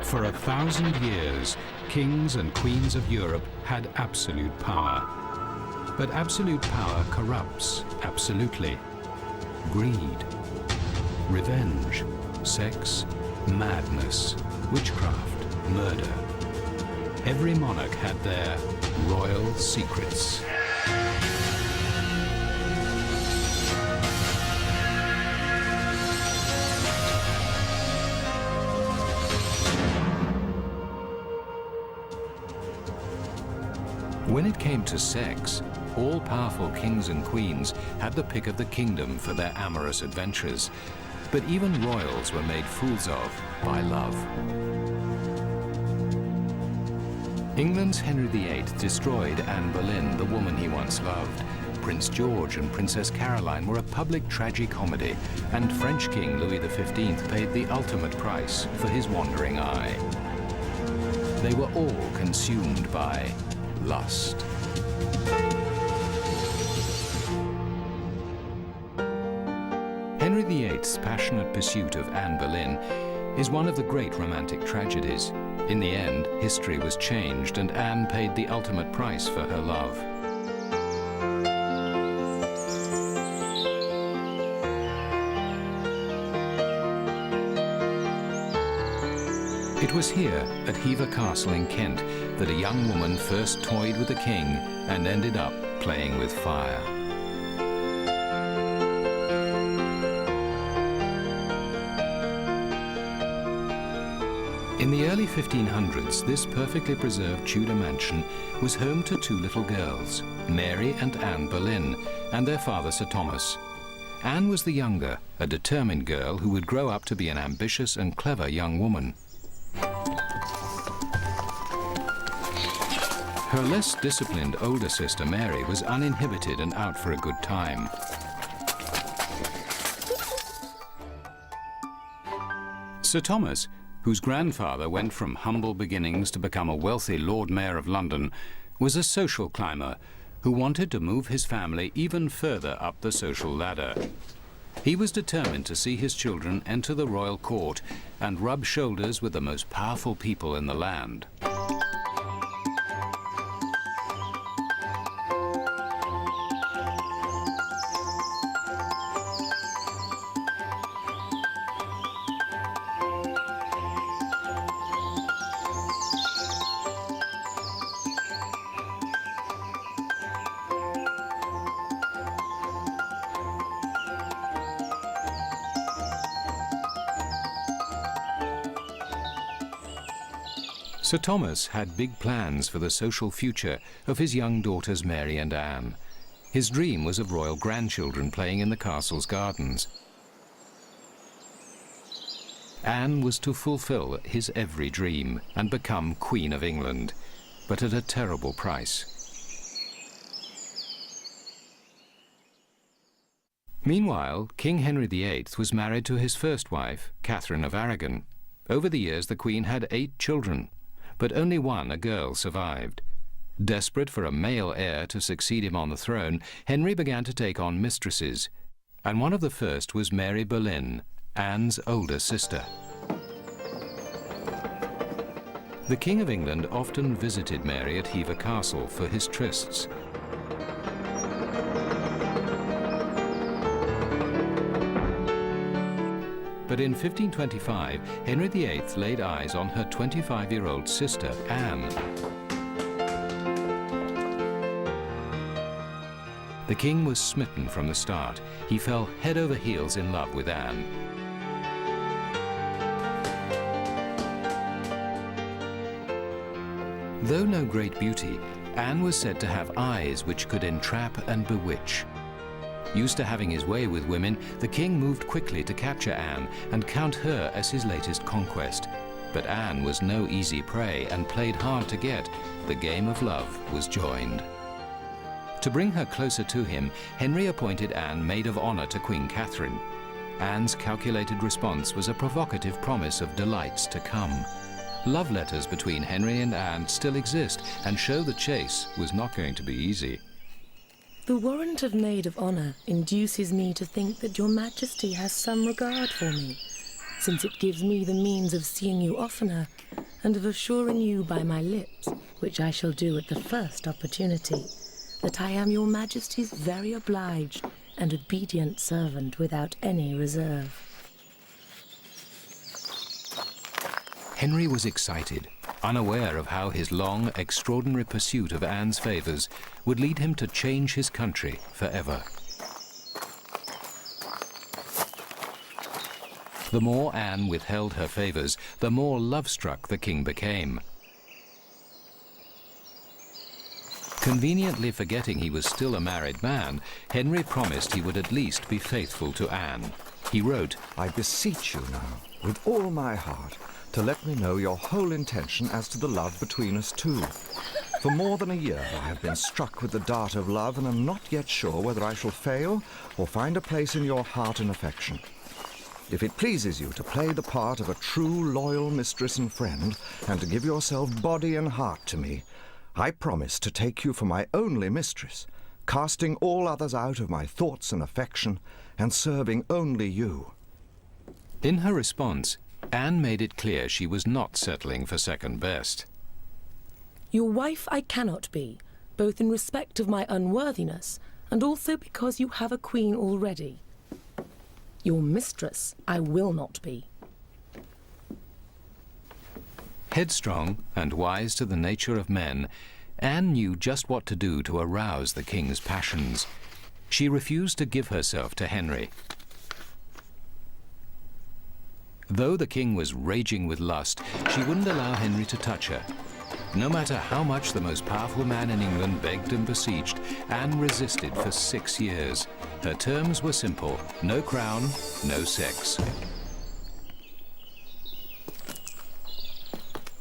For 1,000 years, kings and queens of Europe had absolute power. But absolute power corrupts absolutely. Greed, revenge, sex, madness, witchcraft, murder. Every monarch had their royal secrets. When it came to sex, all-powerful kings and queens had the pick of the kingdom for their amorous adventures. But even royals were made fools of by love. England's Henry VIII destroyed Anne Boleyn, the woman he once loved. Prince George and Princess Caroline were a public tragicomedy, and French King Louis XV paid the ultimate price for his wandering eye. They were all consumed by lust. Henry VIII's passionate pursuit of Anne Boleyn is one of the great romantic tragedies. In the end, history was changed and Anne paid the ultimate price for her love. It was here, at Hever Castle in Kent, that a young woman first toyed with the king and ended up playing with fire. In the early 1500s, this perfectly preserved Tudor mansion was home to two little girls, Mary and Anne Boleyn, and their father Sir Thomas. Anne was the younger, a determined girl who would grow up to be an ambitious and clever young woman. Her less disciplined older sister Mary was uninhibited and out for a good time. Sir Thomas, whose grandfather went from humble beginnings to become a wealthy Lord Mayor of London, was a social climber who wanted to move his family even further up the social ladder. He was determined to see his children enter the royal court and rub shoulders with the most powerful people in the land. Sir Thomas had big plans for the social future of his young daughters Mary and Anne. His dream was of royal grandchildren playing in the castle's gardens. Anne was to fulfill his every dream and become Queen of England, but at a terrible price. Meanwhile, King Henry VIII was married to his first wife, Catherine of Aragon. Over the years, the Queen had 8 children, but only one, a girl, survived. Desperate for a male heir to succeed him on the throne, Henry began to take on mistresses, and one of the first was Mary Boleyn, Anne's older sister. The King of England often visited Mary at Hever Castle for his trysts. But in 1525, Henry VIII laid eyes on her 25-year-old sister, Anne. The king was smitten from the start. He fell head over heels in love with Anne. Though no great beauty, Anne was said to have eyes which could entrap and bewitch. Used to having his way with women, the king moved quickly to capture Anne and count her as his latest conquest. But Anne was no easy prey and played hard to get. The game of love was joined. To bring her closer to him, Henry appointed Anne maid of honor to Queen Catherine. Anne's calculated response was a provocative promise of delights to come. Love letters between Henry and Anne still exist and show the chase was not going to be easy. The warrant of maid of honor induces me to think that your majesty has some regard for me, since it gives me the means of seeing you oftener and of assuring you by my lips, which I shall do at the first opportunity, that I am your Majesty's very obliged and obedient servant without any reserve. Henry was excited, unaware of how his long, extraordinary pursuit of Anne's favours would lead him to change his country forever. The more Anne withheld her favours, the more love-struck the king became. Conveniently forgetting he was still a married man, Henry promised he would at least be faithful to Anne. He wrote, "I beseech you now, with all my heart, to let me know your whole intention as to the love between us two. For more than a year I have been struck with the dart of love and am not yet sure whether I shall fail or find a place in your heart and affection. If it pleases you to play the part of a true, loyal mistress and friend, and to give yourself body and heart to me, I promise to take you for my only mistress, casting all others out of my thoughts and affection, and serving only you." In her response, Anne made it clear she was not settling for second best. Your wife I cannot be, both in respect of my unworthiness, and also because you have a queen already. Your mistress I will not be. Headstrong and wise to the nature of men, Anne knew just what to do to arouse the king's passions. She refused to give herself to Henry. Though the king was raging with lust, she wouldn't allow Henry to touch her. No matter how much the most powerful man in England begged and beseeched, Anne resisted for 6 years. Her terms were simple: no crown, no sex.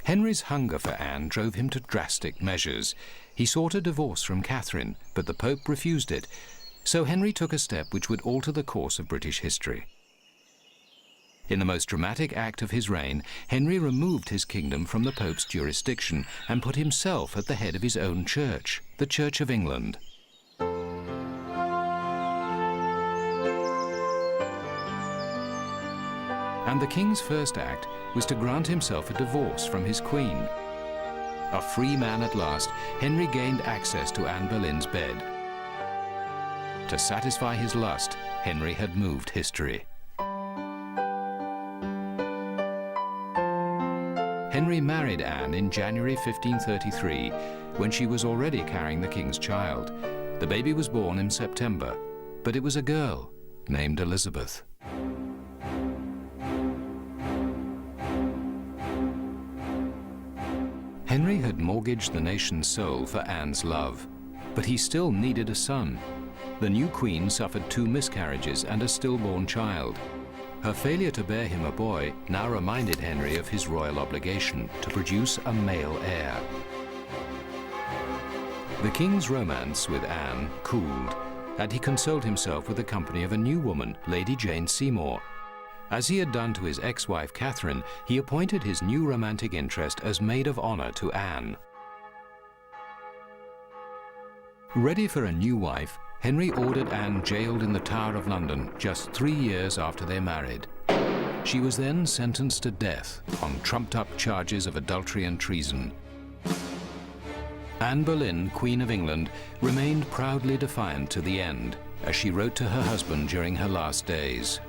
Henry's hunger for Anne drove him to drastic measures. He sought a divorce from Catherine, but the Pope refused it. So Henry took a step which would alter the course of British history. In the most dramatic act of his reign, Henry removed his kingdom from the Pope's jurisdiction and put himself at the head of his own church, the Church of England. And the king's first act was to grant himself a divorce from his queen. A free man at last, Henry gained access to Anne Boleyn's bed. To satisfy his lust, Henry had moved history. Henry married Anne in January 1533, when she was already carrying the king's child. The baby was born in September, but it was a girl named Elizabeth. Henry had mortgaged the nation's soul for Anne's love, but he still needed a son. The new queen suffered 2 miscarriages and a stillborn child. Her failure to bear him a boy now reminded Henry of his royal obligation to produce a male heir. The king's romance with Anne cooled, and he consoled himself with the company of a new woman, Lady Jane Seymour. As he had done to his ex-wife Catherine, he appointed his new romantic interest as maid of honor to Anne. Ready for a new wife, Henry ordered Anne jailed in the Tower of London just 3 years after they married. She was then sentenced to death on trumped-up charges of adultery and treason. Anne Boleyn, Queen of England, remained proudly defiant to the end, as she wrote to her husband during her last days.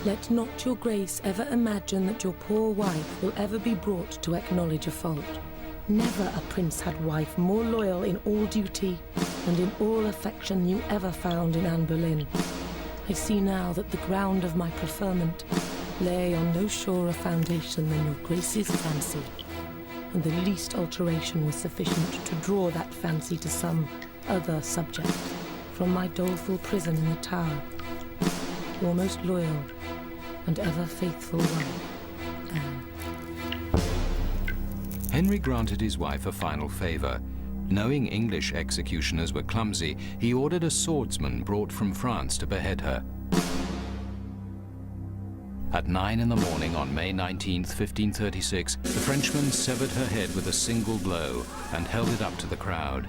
Let not your grace ever imagine that your poor wife will ever be brought to acknowledge a fault. Never a prince had wife more loyal in all duty and in all affection you ever found in Anne Boleyn. I see now that the ground of my preferment lay on no surer foundation than your grace's fancy, and the least alteration was sufficient to draw that fancy to some other subject from my doleful prison in the Tower. Your most loyal and ever faithful one, Anne. Henry granted his wife a final favor. Knowing English executioners were clumsy, he ordered a swordsman brought from France to behead her. At 9 in the morning on May 19, 1536, the Frenchman severed her head with a single blow and held it up to the crowd.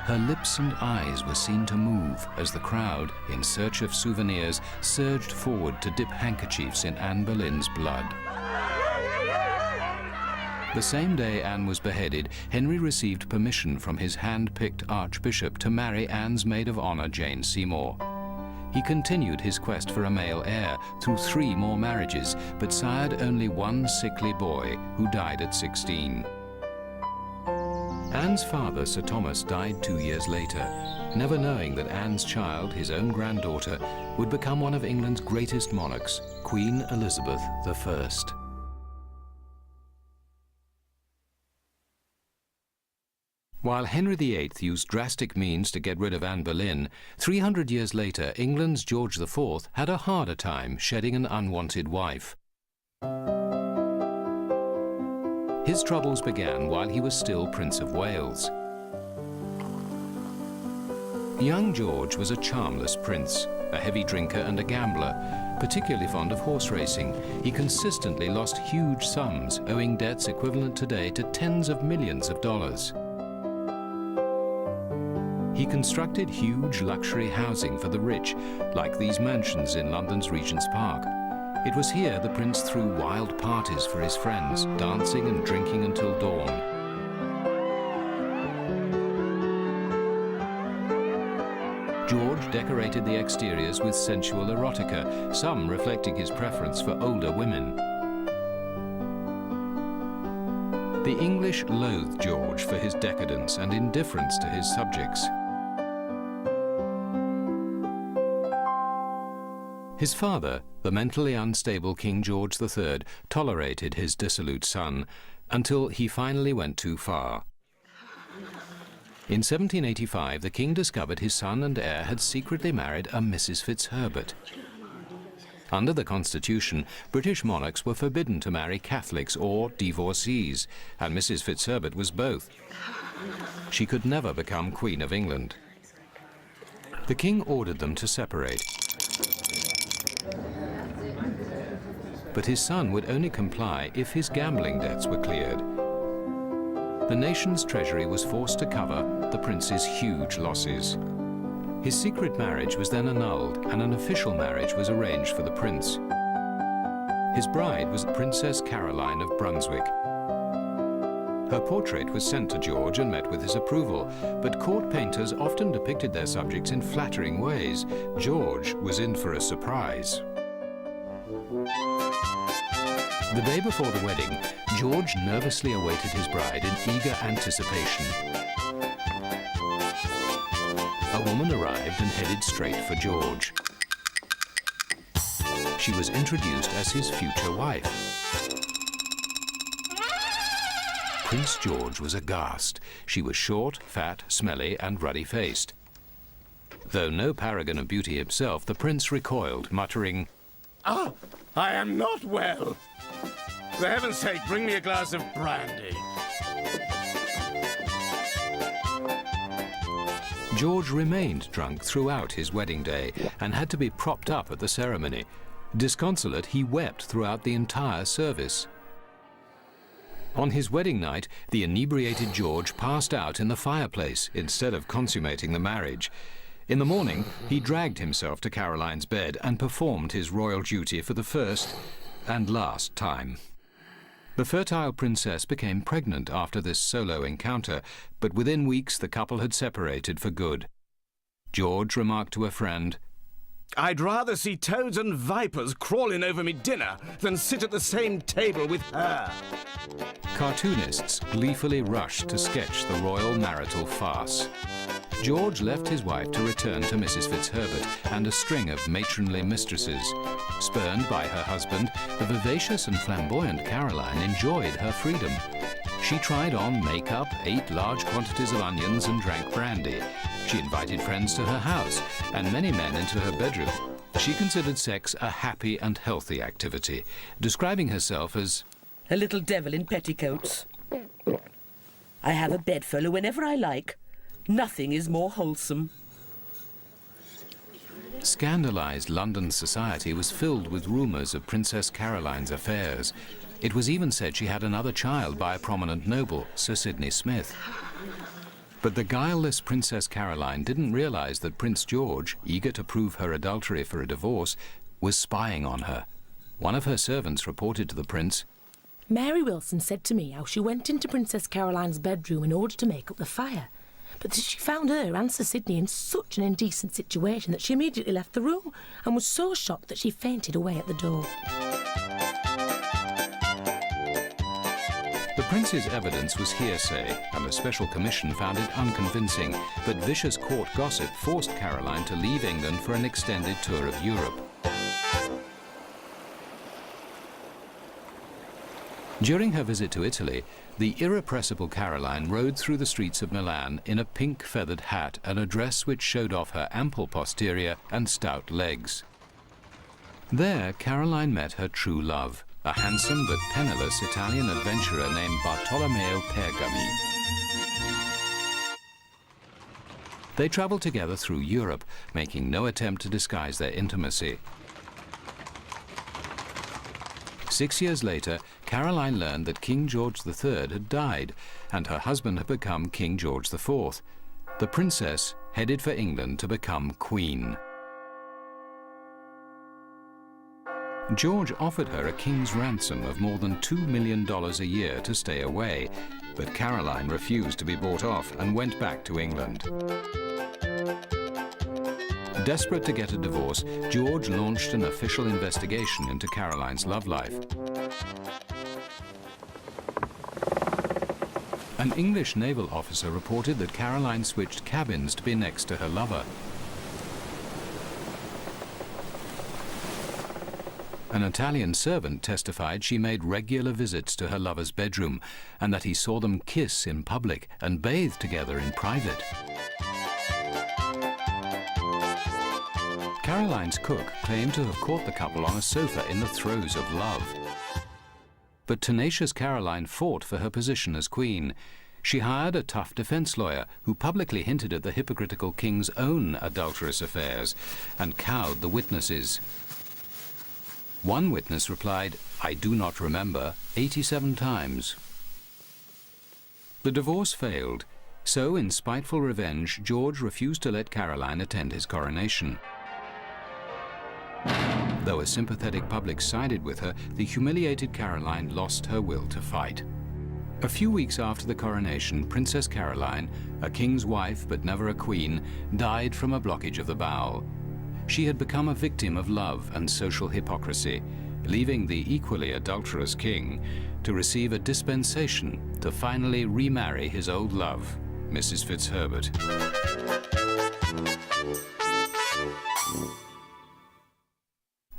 Her lips and eyes were seen to move as the crowd, in search of souvenirs, surged forward to dip handkerchiefs in Anne Boleyn's blood. The same day Anne was beheaded, Henry received permission from his hand-picked archbishop to marry Anne's maid of honor, Jane Seymour. He continued his quest for a male heir through 3 more marriages, but sired only one sickly boy who died at 16. Anne's father, Sir Thomas, died 2 years later, never knowing that Anne's child, his own granddaughter, would become one of England's greatest monarchs, Queen Elizabeth I. While Henry VIII used drastic means to get rid of Anne Boleyn, 300 years later, England's George IV had a harder time shedding an unwanted wife. His troubles began while he was still Prince of Wales. Young George was a charmless prince, a heavy drinker and a gambler, particularly fond of horse racing. He consistently lost huge sums, owing debts equivalent today to tens of millions of dollars. He constructed huge luxury housing for the rich, like these mansions in London's Regent's Park. It was here the prince threw wild parties for his friends, dancing and drinking until dawn. George decorated the exteriors with sensual erotica, some reflecting his preference for older women. The English loathed George for his decadence and indifference to his subjects. His father, the mentally unstable King George III, tolerated his dissolute son until he finally went too far. In 1785, the king discovered his son and heir had secretly married a Mrs. Fitzherbert. Under the Constitution, British monarchs were forbidden to marry Catholics or divorcees, and Mrs. Fitzherbert was both. She could never become Queen of England. The king ordered them to separate. But his son would only comply if his gambling debts were cleared. The nation's treasury was forced to cover the prince's huge losses. His secret marriage was then annulled, and an official marriage was arranged for the prince. His bride was Princess Caroline of Brunswick. Her portrait was sent to George and met with his approval, but court painters often depicted their subjects in flattering ways. George was in for a surprise. The day before the wedding, George nervously awaited his bride in eager anticipation. A woman arrived and headed straight for George. She was introduced as his future wife. Prince George was aghast. She was short, fat, smelly, and ruddy-faced. Though no paragon of beauty himself, the prince recoiled, muttering, "Ah, I am not well. For heaven's sake, bring me a glass of brandy." George remained drunk throughout his wedding day and had to be propped up at the ceremony. Disconsolate, he wept throughout the entire service. On his wedding night, the inebriated George passed out in the fireplace instead of consummating the marriage. In the morning, he dragged himself to Caroline's bed and performed his royal duty for the first and last time. The fertile princess became pregnant after this solo encounter, but within weeks the couple had separated for good. George remarked to a friend, "I'd rather see toads and vipers crawling over me dinner than sit at the same table with her." Cartoonists gleefully rushed to sketch the royal marital farce. George left his wife to return to Mrs. Fitzherbert and a string of matronly mistresses. Spurned by her husband, the vivacious and flamboyant Caroline enjoyed her freedom. She tried on makeup, ate large quantities of onions, and drank brandy. She invited friends to her house and many men into her bedroom. She considered sex a happy and healthy activity, describing herself as a little devil in petticoats. I have a bedfellow whenever I like. Nothing is more wholesome. Scandalized London society was filled with rumors of Princess Caroline's affairs. It was even said she had another child by a prominent noble, Sir Sidney Smith. But the guileless Princess Caroline didn't realize that Prince George, eager to prove her adultery for a divorce, was spying on her. One of her servants reported to the prince, Mary Wilson said to me how she went into Princess Caroline's bedroom in order to make up the fire, but that she found her and Sir Sidney in such an indecent situation that she immediately left the room and was so shocked that she fainted away at the door. The prince's evidence was hearsay, and the Special Commission found it unconvincing, but vicious court gossip forced Caroline to leave England for an extended tour of Europe. During her visit to Italy, the irrepressible Caroline rode through the streets of Milan in a pink feathered hat and a dress which showed off her ample posterior and stout legs. There, Caroline met her true love, a handsome but penniless Italian adventurer named Bartolomeo Pergami. They traveled together through Europe, making no attempt to disguise their intimacy. 6 years later, Caroline learned that King George III had died, and her husband had become King George IV. The princess headed for England to become Queen. George offered her a king's ransom of more than $2 million a year to stay away, but Caroline refused to be bought off and went back to England. Desperate to get a divorce, George launched an official investigation into Caroline's love life. An English naval officer reported that Caroline switched cabins to be next to her lover. An Italian servant testified she made regular visits to her lover's bedroom and that he saw them kiss in public and bathe together in private. Caroline's cook claimed to have caught the couple on a sofa in the throes of love. But tenacious Caroline fought for her position as queen. She hired a tough defense lawyer who publicly hinted at the hypocritical king's own adulterous affairs and cowed the witnesses. One witness replied, "I do not remember," 87 times. The divorce failed, so in spiteful revenge, George refused to let Caroline attend his coronation. Though a sympathetic public sided with her, the humiliated Caroline lost her will to fight. A few weeks after the coronation, Princess Caroline, a king's wife but never a queen, died from a blockage of the bowel. She had become a victim of love and social hypocrisy, leaving the equally adulterous king to receive a dispensation to finally remarry his old love, Mrs. Fitzherbert.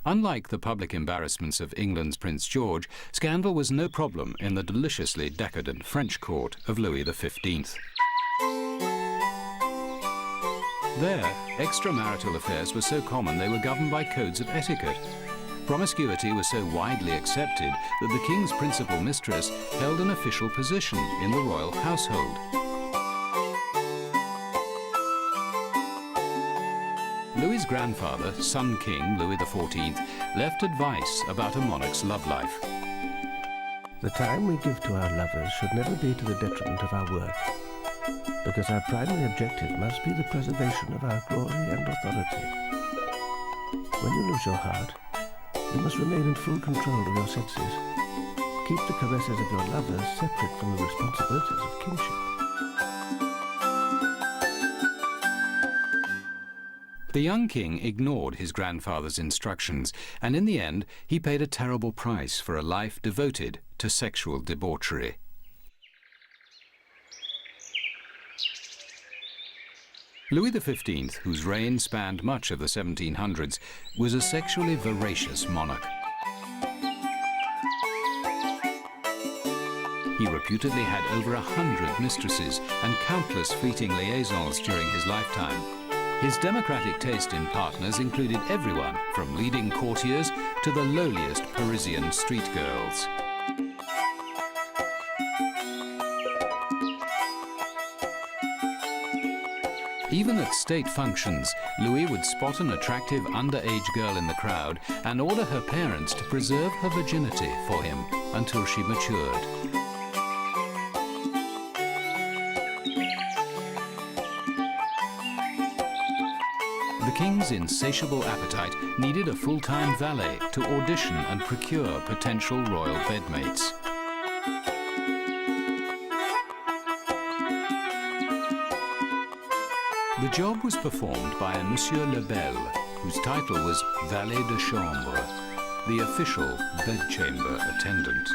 Unlike the public embarrassments of England's Prince George, scandal was no problem in the deliciously decadent French court of Louis XV. There, extramarital affairs were so common they were governed by codes of etiquette. Promiscuity was so widely accepted that the king's principal mistress held an official position in the royal household. Louis's grandfather, Sun King Louis XIV, left advice about a monarch's love life. The time we give to our lovers should never be to the detriment of our work, because our primary objective must be the preservation of our glory and authority. When you lose your heart, you must remain in full control of your senses. Keep the caresses of your lovers separate from the responsibilities of kingship. The young king ignored his grandfather's instructions, and in the end, he paid a terrible price for a life devoted to sexual debauchery. Louis XV, whose reign spanned much of the 1700s, was a sexually voracious monarch. He reputedly had over 100 mistresses and countless fleeting liaisons during his lifetime. His democratic taste in partners included everyone from leading courtiers to the lowliest Parisian street girls. Even at state functions, Louis would spot an attractive underage girl in the crowd and order her parents to preserve her virginity for him until she matured. The king's insatiable appetite needed a full-time valet to audition and procure potential royal bedmates. The job was performed by a Monsieur Lebel, whose title was valet de chambre, the official bedchamber attendant.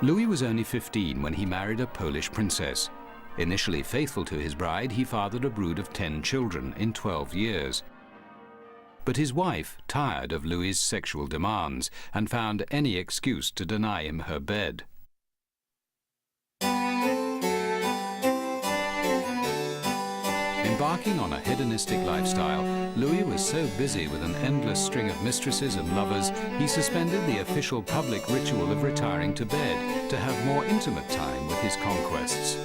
Louis was only 15 when he married a Polish princess. Initially faithful to his bride, he fathered a brood of 10 children in 12 years. But his wife tired of Louis's sexual demands and found any excuse to deny him her bed. Embarking on a hedonistic lifestyle, Louis was so busy with an endless string of mistresses and lovers, he suspended the official public ritual of retiring to bed to have more intimate time with his conquests.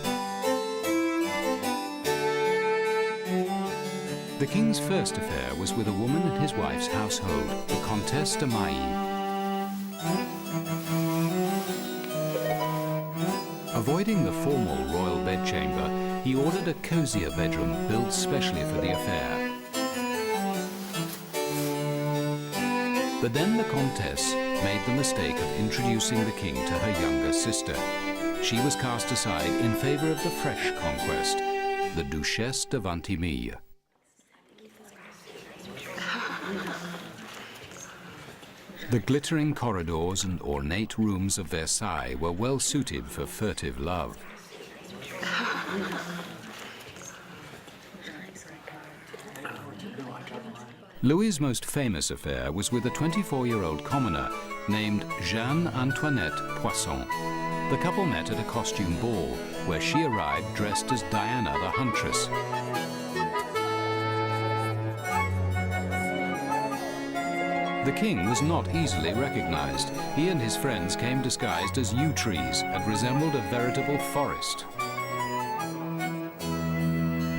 The king's first affair was with a woman in his wife's household, the Comtesse de Mailly. Avoiding the formal royal bedchamber, he ordered a cozier bedroom built specially for the affair. But then the Comtesse made the mistake of introducing the king to her younger sister. She was cast aside in favor of the fresh conquest, the Duchesse de Ventimille. The glittering corridors and ornate rooms of Versailles were well suited for furtive love. Louis's most famous affair was with a 24-year-old commoner named Jeanne Antoinette Poisson. The couple met at a costume ball, where she arrived dressed as Diana the Huntress. The king was not easily recognized. He and his friends came disguised as yew trees and resembled a veritable forest.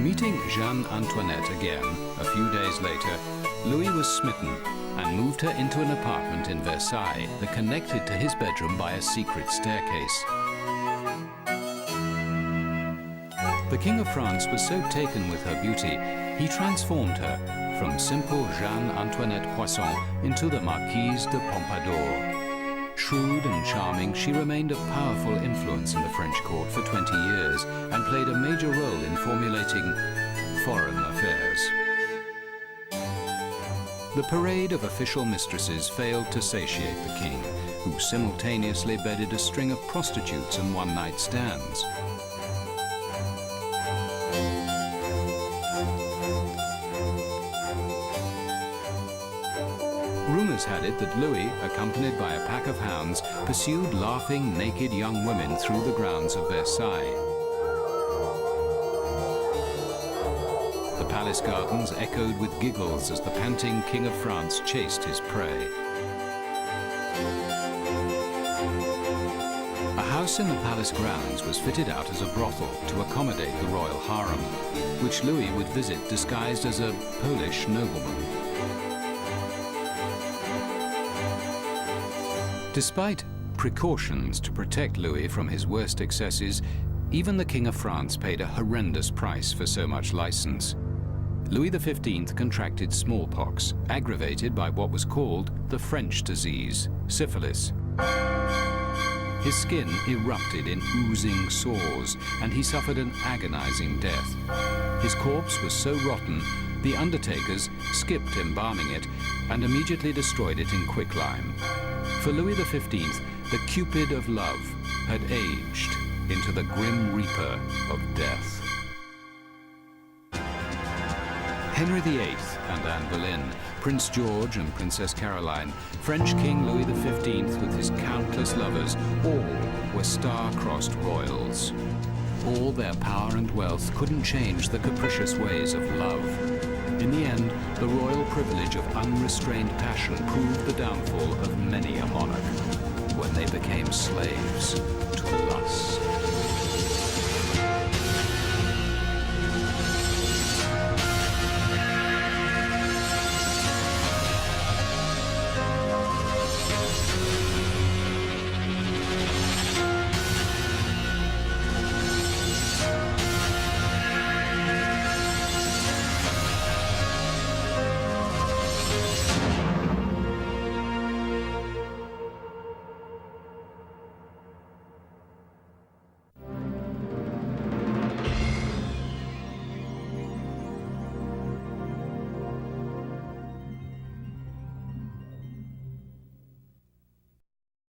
Meeting Jeanne Antoinette again a few days later, Louis was smitten and moved her into an apartment in Versailles that connected to his bedroom by a secret staircase. The King of France was so taken with her beauty, he transformed her from simple Jeanne Antoinette Poisson into the Marquise de Pompadour. Shrewd and charming, she remained a powerful influence in the French court for 20 years and played a major role in formulating foreign affairs. The parade of official mistresses failed to satiate the king, who simultaneously bedded a string of prostitutes and one-night stands. Rumors had it that Louis, accompanied by a pack of hounds, pursued laughing, naked young women through the grounds of Versailles. The palace gardens echoed with giggles as the panting King of France chased his prey. A house in the palace grounds was fitted out as a brothel to accommodate the royal harem, which Louis would visit disguised as a Polish nobleman. Despite precautions to protect Louis from his worst excesses, even the King of France paid a horrendous price for so much license. Louis XV contracted smallpox, aggravated by what was called the French disease, syphilis. His skin erupted in oozing sores, and he suffered an agonizing death. His corpse was so rotten, the undertakers skipped embalming it and immediately destroyed it in quicklime. For Louis XV, the Cupid of love had aged into the Grim Reaper of death. Henry VIII and Anne Boleyn, Prince George and Princess Caroline, French King Louis XV with his countless lovers, all were star-crossed royals. All their power and wealth couldn't change the capricious ways of love. In the end, the royal privilege of unrestrained passion proved the downfall of many a monarch when they became slaves to lust.